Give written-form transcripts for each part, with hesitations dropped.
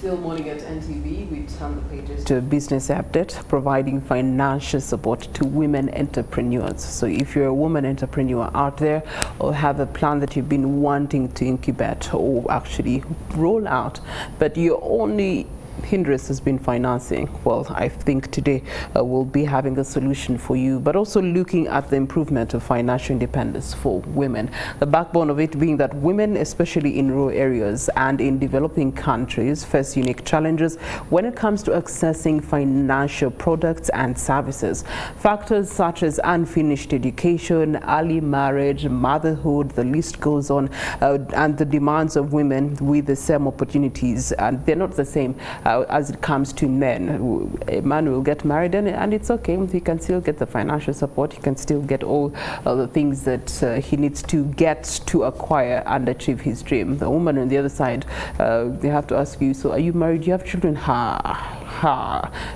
Still morning at NTV, we turn the pages to a business update, providing financial support to women entrepreneurs. So if you're a woman entrepreneur out there or have a plan that you've been wanting to incubate or actually roll out, but your only hindrance has been financing, well, I think today we'll be having a solution for you, but also looking at the improvement of financial independence for women. The backbone of it being that women, especially in rural areas and in developing countries, face unique challenges when it comes to accessing financial products and services. Factors such as unfinished education, early marriage, motherhood, the list goes on, and the demands of women with the same opportunities, and they're not the same as it comes to men. A man will get married and it's okay. He can still get the financial support. He can still get all the things that he needs to get to acquire and achieve his dream. The woman on the other side, they have to ask you, so are you married? Do you have children?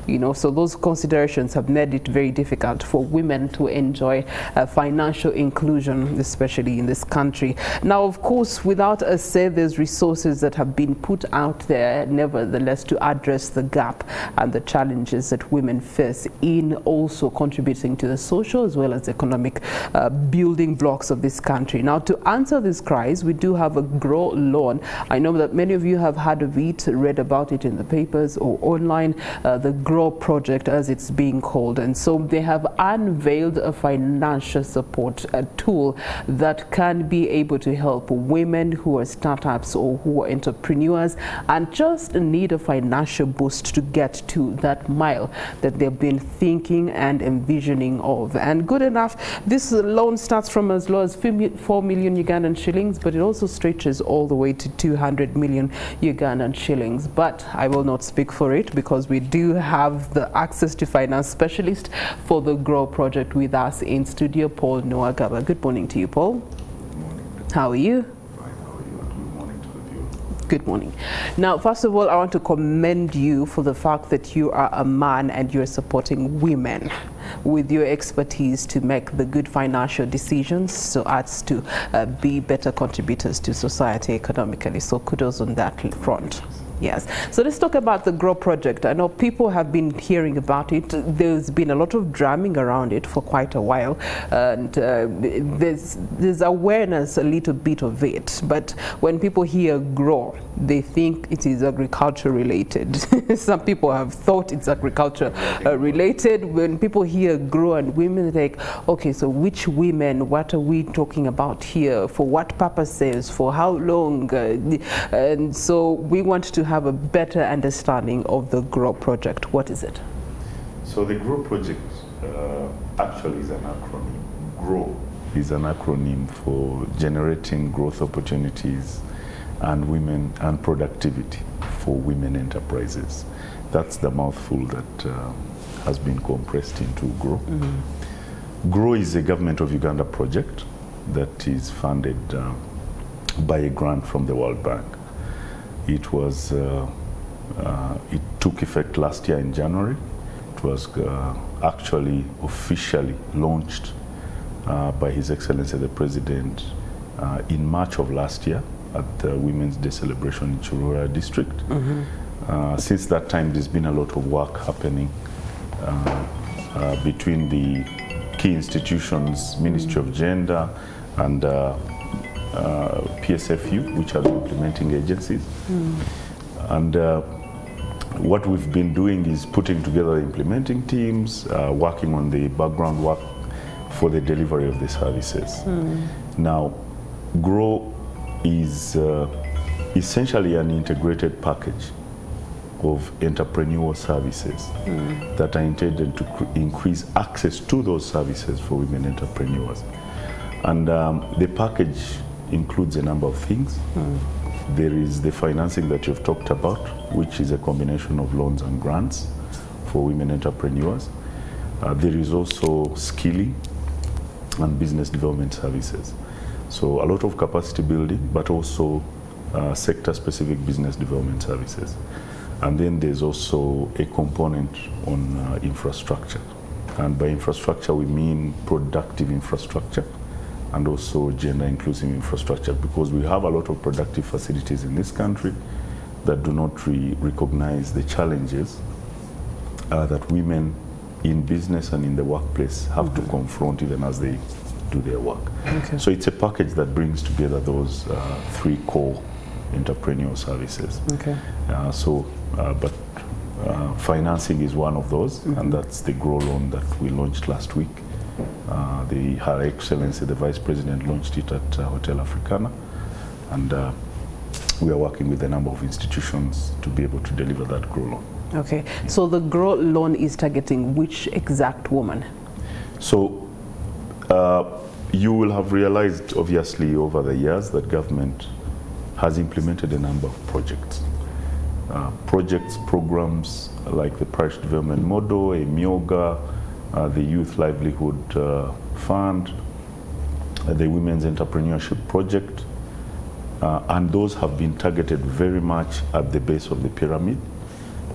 You know, so those considerations have made it very difficult for women to enjoy financial inclusion, especially in this country. Now, of course, without a say, there's resources that have been put out there, nevertheless, to address the gap and the challenges that women face in also contributing to the social as well as economic building blocks of this country. Now, to answer this cries, we do have a Grow loan. I know that many of you have heard of it, read about it in the papers or online, the Grow project as it's being called. And so they have unveiled a financial support tool that can be able to help women who are startups or who are entrepreneurs and just need a financial boost to get to that mile that they've been thinking and envisioning of. And good enough, this loan starts from as low as 4 million Ugandan shillings, but it also stretches all the way to 200 million Ugandan shillings. But I will not speak for it because we do have the access to finance specialist for the Grow project with us in studio, Paul Nuwagaba. Good morning to you, Paul. Good morning. How are you? Fine, how are you? And good morning to the viewers. Good morning. Now, first of all, I want to commend you for the fact that you are a man and you're supporting women with your expertise to make the good financial decisions so as to be better contributors to society economically. So kudos on that front. Yes. So let's talk about the Grow project. I know people have been hearing about it. There's been a lot of drumming around it for quite a while, and there's awareness a little bit of it. But when people hear Grow, they think it is agriculture related. Some people have thought it's agriculture related. When people hear Grow and women, they're like, okay, so which women? What are we talking about here? For what purposes? For how long? And so we want to have a better understanding of the Grow project. What is it? So the Grow project actually is an acronym. Grow is an acronym for generating growth opportunities and women and productivity for women enterprises. That's the mouthful that has been compressed into Grow. Mm-hmm. Grow is a government of Uganda project that is funded by a grant from the World Bank. It was, it took effect last year in January. It was actually officially launched by His Excellency the President in March of last year at the Women's Day celebration in Churura district. Mm-hmm. Since that time, there's been a lot of work happening between the key institutions, Ministry of Gender and PSFU, which are the implementing agencies. And what we've been doing is putting together implementing teams, working on the background work for the delivery of the services. Now, Grow is essentially an integrated package of entrepreneurial services that are intended to increase access to those services for women entrepreneurs. And the package includes a number of things. There is the financing that you've talked about, which is a combination of loans and grants for women entrepreneurs. There is also skilling and business development services. So a lot of capacity building, but also sector-specific business development services. And then there's also a component on infrastructure. And by infrastructure, we mean productive infrastructure and also gender inclusive infrastructure, because we have a lot of productive facilities in this country, that do not recognize the challenges that women in business and in the workplace have to confront even as they do their work. Okay. So it's a package that brings together those 3 core entrepreneurial services. Okay. But financing is one of those, and that's the Grow Loan that we launched last week. Her Excellency, the Vice President, launched it at Hotel Africana, and we are working with a number of institutions to be able to deliver that Grow Loan. Okay, so the Grow Loan is targeting which exact woman? So you will have realized, obviously, over the years that government has implemented a number of projects. Programs like the Parish Development Model, EMIOGA, the Youth Livelihood Fund, the Women's Entrepreneurship Project, and those have been targeted very much at the base of the pyramid,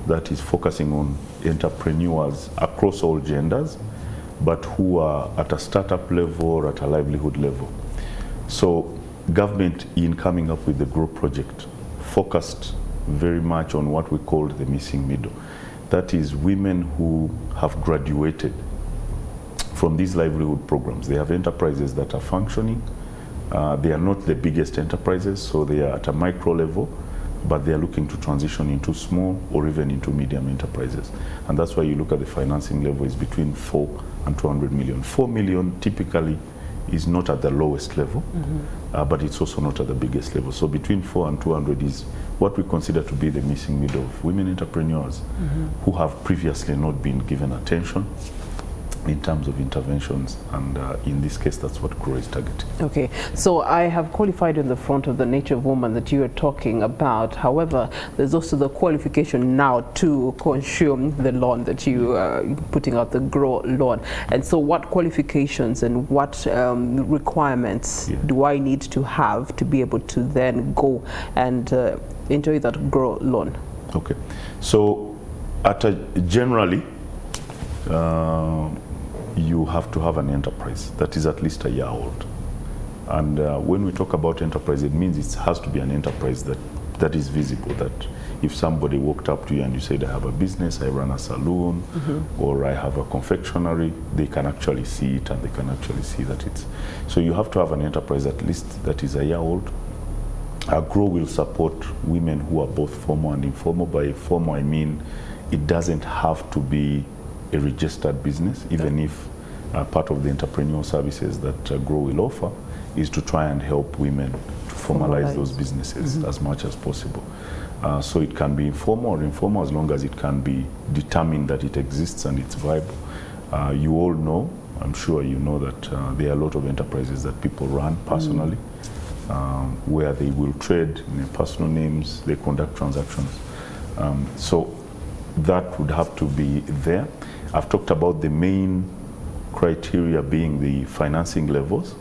that is focusing on entrepreneurs across all genders, but who are at a startup level or at a livelihood level. So government, in coming up with the Grow project, focused very much on what we call the missing middle. That is women who have graduated from these livelihood programs. They have enterprises that are functioning. They are not the biggest enterprises, so they are at a micro level, but they are looking to transition into small or even into medium enterprises. And that's why you look at the financing level is between 4 and 200 million. 4 million typically is not at the lowest level, but it's also not at the biggest level. So between 4 and 200 is what we consider to be the missing middle of women entrepreneurs who have previously not been given attention in terms of interventions, and in this case that's what Grow is targeting. Okay, so I have qualified in the front of the nature of woman that you are talking about. However, there's also the qualification now to consume the loan that you are putting out, the Grow loan. And so what qualifications and what requirements do I need to have to be able to then go and enjoy that Grow loan? Okay, so generally you have to have an enterprise that is at least a year old. And when we talk about enterprise, it means it has to be an enterprise that is visible, that if somebody walked up to you and you said, I have a business, I run a saloon, or I have a confectionery, they can actually see it and they can actually see that it's... So you have to have an enterprise at least that is a year old. Grow will support women who are both formal and informal. By formal, I mean it doesn't have to be a registered business, even if part of the entrepreneurial services that Grow will offer is to try and help women to formalize those businesses as much as possible. So it can be informal or informal as long as it can be determined that it exists and it's viable. You all know, I'm sure you know, that there are a lot of enterprises that people run personally, where they will trade in their personal names, they conduct transactions. So that would have to be there. I've talked about the main criteria being the financing levels,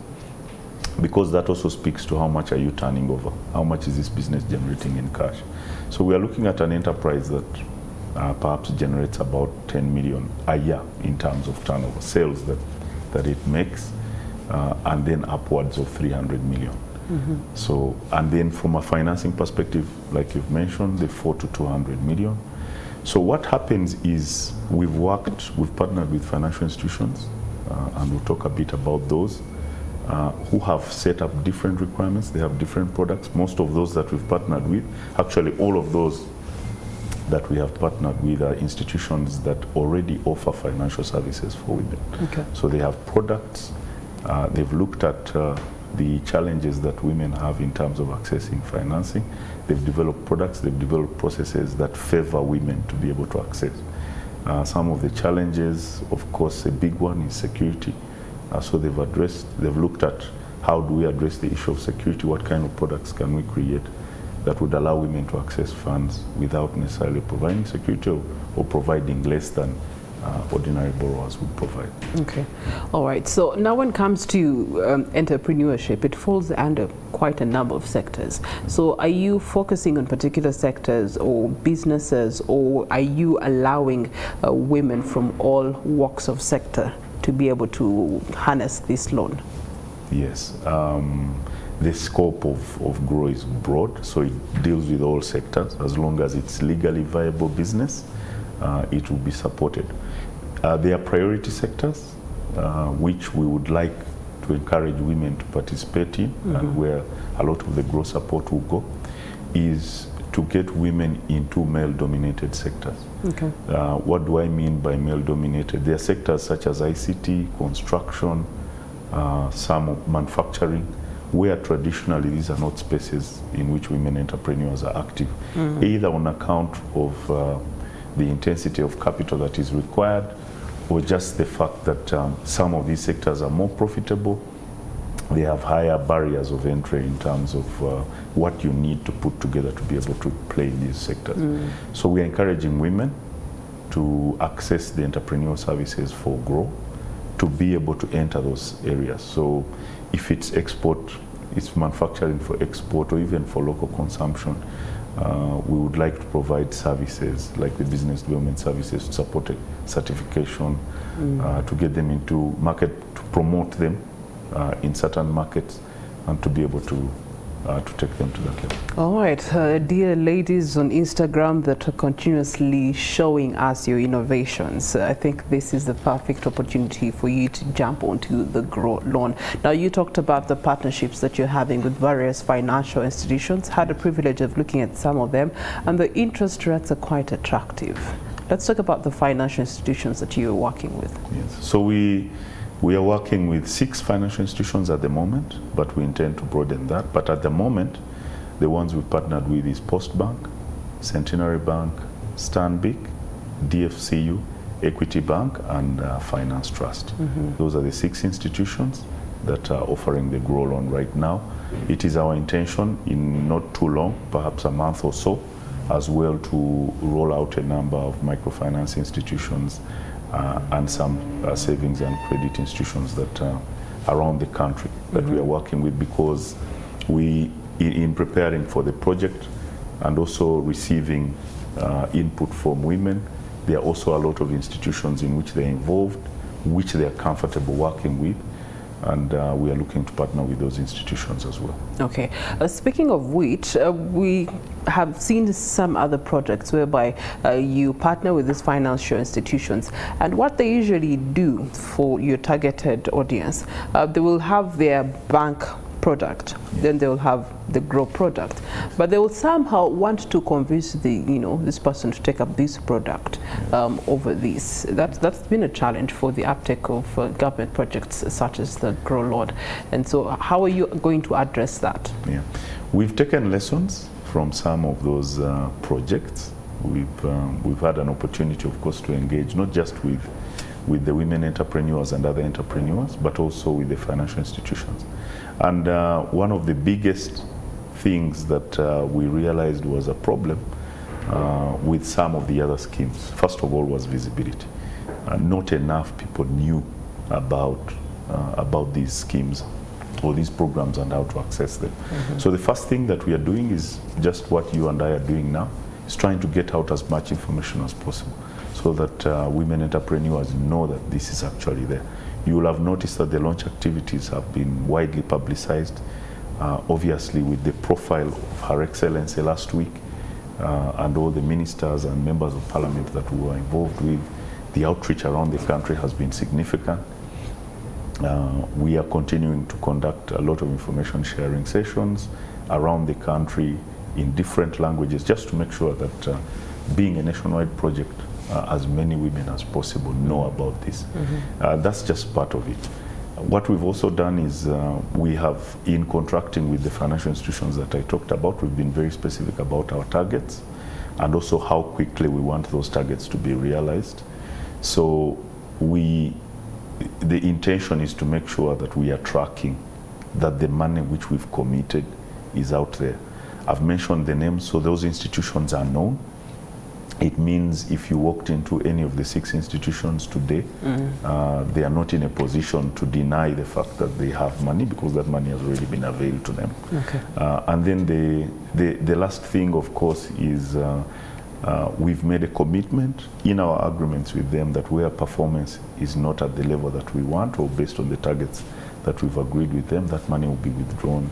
because that also speaks to how much are you turning over, how much is this business generating in cash. So we are looking at an enterprise that perhaps generates about 10 million a year in terms of turnover, sales that it makes, and then upwards of 300 million. So, and then from a financing perspective, like you've mentioned, the 4 to 200 million. So what happens is we've partnered with financial institutions, and we'll talk a bit about those, who have set up different requirements. They have different products. Most of those that we've partnered with, actually all of those that we have partnered with are institutions that already offer financial services for women. Okay. So they have products. They've looked at the challenges that women have in terms of accessing financing. They've developed products, they've developed processes that favor women to be able to access. Some of the challenges, of course, a big one is security. So they've looked at how do we address the issue of security, what kind of products can we create that would allow women to access funds without necessarily providing security or providing less than ordinary borrowers would provide. Okay, all right. So now when it comes to entrepreneurship, it falls under quite a number of sectors. So are you focusing on particular sectors or businesses, or are you allowing women from all walks of sector to be able to harness this loan? Yes. the scope of GROW is broad, so it deals with all sectors. As long as it's legally viable business, it will be supported. There are priority sectors which we would like to encourage women to participate in, and where a lot of the GROW support will go, is to get women into male-dominated sectors. Okay. What do I mean by male-dominated? There are sectors such as ICT, construction, some of manufacturing, where traditionally these are not spaces in which women entrepreneurs are active, either on account of the intensity of capital that is required, or just the fact that some of these sectors are more profitable. They have higher barriers of entry in terms of what you need to put together to be able to play in these sectors. So we're encouraging women to access the entrepreneurial services for GROW, to be able to enter those areas. So if it's export, it's manufacturing for export, or even for local consumption, we would like to provide services like the business development services to support a certification, to get them into market, to promote them in certain markets, and to be able to take them to that level. All right, dear ladies on Instagram that are continuously showing us your innovations, I think this is the perfect opportunity for you to jump onto the GROW loan. Now, you talked about the partnerships that you're having with various financial institutions. Had the privilege of looking at some of them, and the interest rates are quite attractive. Let's talk about the financial institutions that you're working with. Yes. So we are working with 6 financial institutions at the moment, but we intend to broaden that. But at the moment, the ones we've partnered with is Postbank, Centenary Bank, Stanbic, DFCU, Equity Bank, and Finance Trust. Those are the 6 institutions that are offering the GROW loan right now. It is our intention in not too long, perhaps a month or so, as well to roll out a number of microfinance institutions and some savings and credit institutions that are around the country that we are working with, because we, in preparing for the project and also receiving input from women, there are also a lot of institutions in which they're involved, which they are comfortable working with, and we are looking to partner with those institutions as well. Okay. Speaking of which, we have seen some other projects whereby you partner with these financial institutions, and what they usually do for your targeted audience, they will have their bank product, then they will have the GROW product, but they will somehow want to convince this person to take up this product over this. That's been a challenge for the uptake of government projects such as the GROW loan. And so how are you going to address that? Yeah, we've taken lessons from some of those projects. We've had an opportunity, of course, to engage not just with the women entrepreneurs and other entrepreneurs, but also with the financial institutions. And one of the biggest things that we realized was a problem with some of the other schemes, first of all, was visibility. Not enough people knew about these schemes or these programs and how to access them. So the first thing that we are doing is just what you and I are doing now, is trying to get out as much information as possible, so that women entrepreneurs know that this is actually there. You will have noticed that the launch activities have been widely publicized, obviously with the profile of Her Excellency last week, and all the ministers and members of parliament that we were involved with. The outreach around the country has been significant. We are continuing to conduct a lot of information sharing sessions around the country in different languages, just to make sure that being a nationwide project, as many women as possible know about this. That's just part of it. What we've also done is we have, in contracting with the financial institutions that I talked about, we've been very specific about our targets and also how quickly we want those targets to be realized. So the intention is to make sure that we are tracking that the money which we've committed is out there. I've mentioned the names, so those institutions are known. It means if you walked into any of the 6 institutions today, they are not in a position to deny the fact that they have money, because that money has already been availed to them. Okay. And then the last thing, of course, is we've made a commitment in our agreements with them that where performance is not at the level that we want, or based on the targets that we've agreed with them, that money will be withdrawn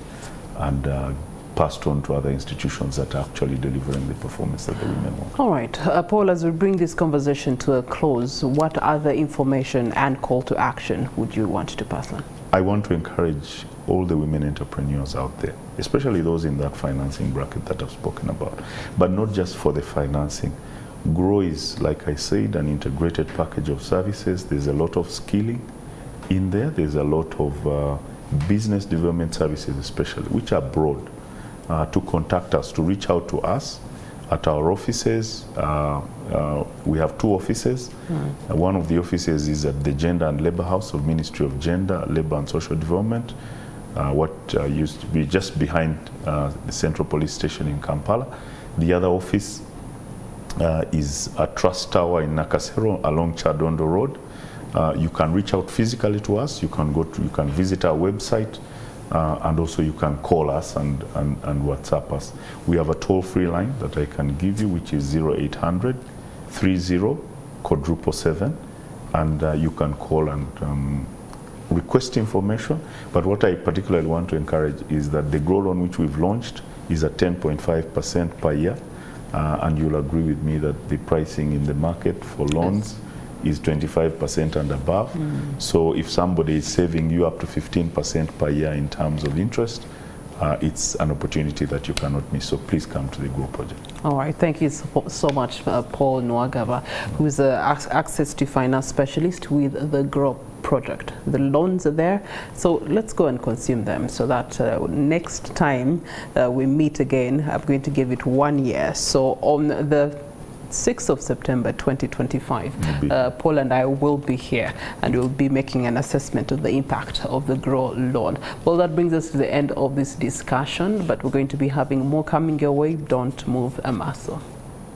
and passed on to other institutions that are actually delivering the performance that the women want. All right. Paul, as we bring this conversation to a close, what other information and call to action would you want to pass on? I want to encourage all the women entrepreneurs out there, especially those in that financing bracket that I've spoken about, but not just for the financing. GROW is, like I said, an integrated package of services. There's a lot of skilling in there. There's a lot of business development services, especially, which are broad. To contact us, to reach out to us at our offices. We have 2 offices. One of the offices is at the Gender and Labour House of Ministry of Gender, Labour and Social Development, what used to be just behind the Central Police Station in Kampala. The other office is at Trust Tower in Nakasero along Chadondo Road. You can reach out physically to us. You can visit our website. And also you can call us and WhatsApp us. We have a toll-free line that I can give you, which is 0800 30 777, and you can call and request information. But what I particularly want to encourage is that the GROW loan which we've launched is at 10.5% per year, and you'll agree with me that the pricing in the market for loans is 25% and above. So if somebody is saving you up to 15% per year in terms of interest, it's an opportunity that you cannot miss. So please come to the GROW project. All right, thank you so much, Paul Nuwagaba, who is an access to finance specialist with the GROW project. The loans are there, so let's go and consume them so that next time we meet again, I'm going to give it 1 year. So on the 6th of September 2025, Paul and I will be here and we'll be making an assessment of the impact of the GROW loan. Well, that brings us to the end of this discussion, but we're going to be having more coming your way. Don't move a muscle.